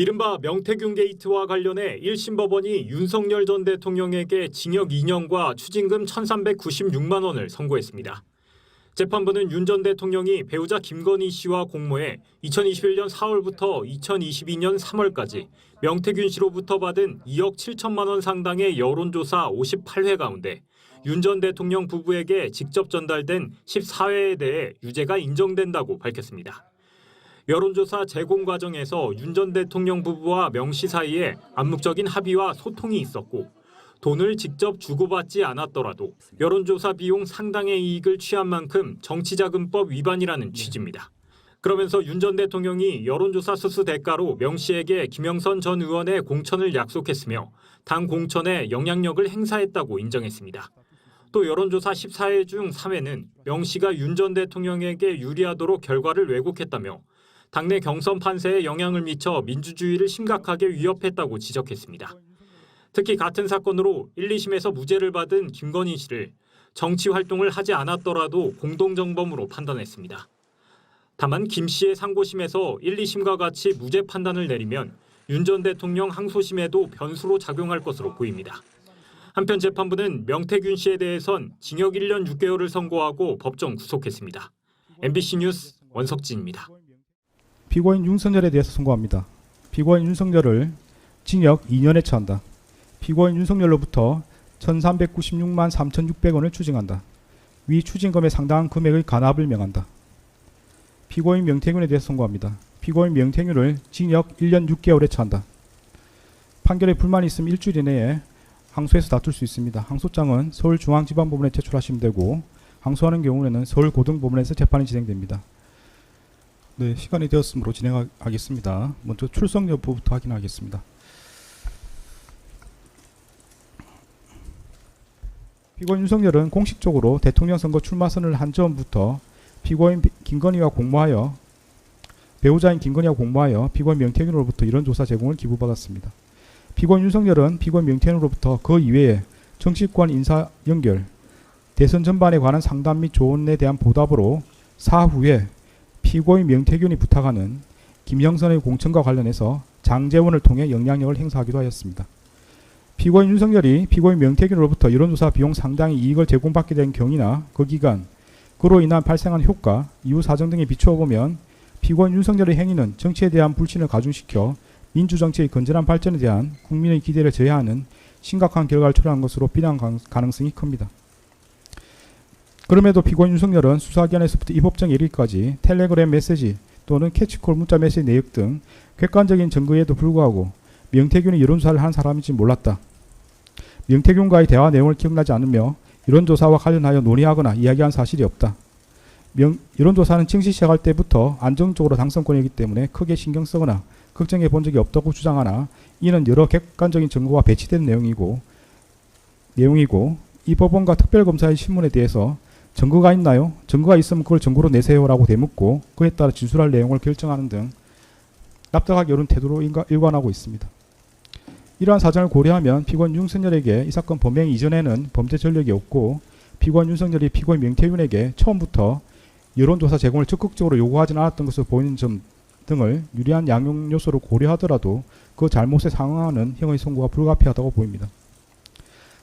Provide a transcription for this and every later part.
이른바 명태균 게이트와 관련해 1심 법원이 윤석열 전 대통령에게 징역 2년과 추징금 1,396만 원을 선고했습니다. 재판부는 윤 전 대통령이 배우자 김건희 씨와 공모해 2021년 4월부터 2022년 3월까지 명태균 씨로부터 받은 2억 7천만 원 상당의 여론조사 58회 가운데 윤 전 대통령 부부에게 직접 전달된 14회에 대해 유죄가 인정된다고 밝혔습니다. 여론조사 제공 과정에서 윤 전 대통령 부부와 명 씨 사이에 암묵적인 합의와 소통이 있었고 돈을 직접 주고받지 않았더라도 여론조사 비용 상당의 이익을 취한 만큼 정치자금법 위반이라는 취지입니다. 그러면서 윤 전 대통령이 여론조사 수수 대가로 명 씨에게 김영선 전 의원의 공천을 약속했으며 당 공천에 영향력을 행사했다고 인정했습니다. 또 여론조사 14회 중 3회는 명 씨가 윤 전 대통령에게 유리하도록 결과를 왜곡했다며 당내 경선 판세에 영향을 미쳐 민주주의를 심각하게 위협했다고 지적했습니다. 특히 같은 사건으로 1, 2심에서 무죄를 받은 김건희 씨를 정치 활동을 하지 않았더라도 공동정범으로 판단했습니다. 다만 김 씨의 상고심에서 1, 2심과 같이 무죄 판단을 내리면 윤 전 대통령 항소심에도 변수로 작용할 것으로 보입니다. 한편 재판부는 명태균 씨에 대해선 징역 1년 6개월을 선고하고 법정 구속했습니다. MBC 뉴스 원석진입니다. 피고인 윤석열에 대해서 선고합니다. 피고인 윤석열을 징역 2년에 처한다. 피고인 윤석열로부터 1,396만 3,600원을 추징한다. 위 추징금에 상당한 금액의 간합을 명한다. 피고인 명태균에 대해서 선고합니다. 피고인 명태균을 징역 1년 6개월에 처한다. 판결에 불만이 있으면 일주일 이내에 항소해서 다툴 수 있습니다. 항소장은 서울중앙지방법원에 제출하시면 되고 항소하는 경우에는 서울고등법원에서 재판이 진행됩니다. 네, 시간이 되었으므로 진행하겠습니다. 먼저 출석 여부부터 확인하겠습니다. 피고인 윤석열은 공식적으로 대통령 선거 출마 선언을 한 전부터 피고인 김건희와 공모하여 배우자인 김건희와 공모하여 피고인 명태균으로부터 이런 조사 제공을 기부받았습니다. 피고인 윤석열은 피고인 명태균으로부터 그 이외에 정치권 인사 연결, 대선 전반에 관한 상담 및 조언에 대한 보답으로 사후에 피고인 명태균이 부탁하는 김영선의 공천과 관련해서 장제원을 통해 영향력을 행사하기도 하였습니다. 피고인 윤석열이 피고인 명태균으로부터 여론조사 비용 상당의 이익을 제공받게 된 경위나 그 기간, 그로 인한 발생한 효과, 이후 사정 등에 비추어 보면 피고인 윤석열의 행위는 정치에 대한 불신을 가중시켜 민주정치의 건전한 발전에 대한 국민의 기대를 제어하는 심각한 결과를 초래한 것으로 비난 가능성이 큽니다. 그럼에도 피고인 윤석열은 수사기관에서부터 이 법정 예리까지 텔레그램 메시지 또는 캐치콜 문자 메시지 내역 등 객관적인 증거에도 불구하고 명태균이 여론조사를 한 사람인지 몰랐다. 명태균과의 대화 내용을 기억나지 않으며 여론조사와 관련하여 논의하거나 이야기한 사실이 없다. 여론조사는 증시 시작할 때부터 안정적으로 당선권이기 때문에 크게 신경 쓰거나 걱정해 본 적이 없다고 주장하나 이는 여러 객관적인 증거와 배치된 내용이고 이 법원과 특별검사의 신문에 대해서 증거가 있나요? 증거가 있으면 그걸 증거로 내세요라고 대묻고 그에 따라 진술할 내용을 결정하는 등 납득하기 어려운 태도로 일관하고 있습니다. 이러한 사정을 고려하면 피고인 윤석열에게 이 사건 범행 이전에는 범죄 전력이 없고 피고인 윤석열이 피고인 명태균에게 처음부터 여론조사 제공을 적극적으로 요구하지는 않았던 것으로 보이는 점 등을 유리한 양형 요소를 고려하더라도 그 잘못에 상응하는 형의 선고가 불가피하다고 보입니다.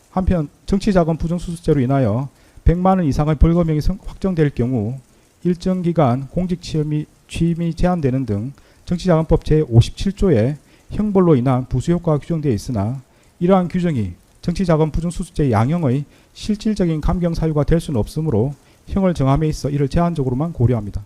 한편 정치자금 부정수수죄로 인하여 100만 원 이상의 벌금형이 확정될 경우 일정 기간 공직 취임이 제한되는 등 정치자금법 제57조에 형벌로 인한 부수효과가 규정되어 있으나 이러한 규정이 정치자금 부정수수죄 양형의 실질적인 감경 사유가 될 수는 없으므로 형을 정함에 있어 이를 제한적으로만 고려합니다.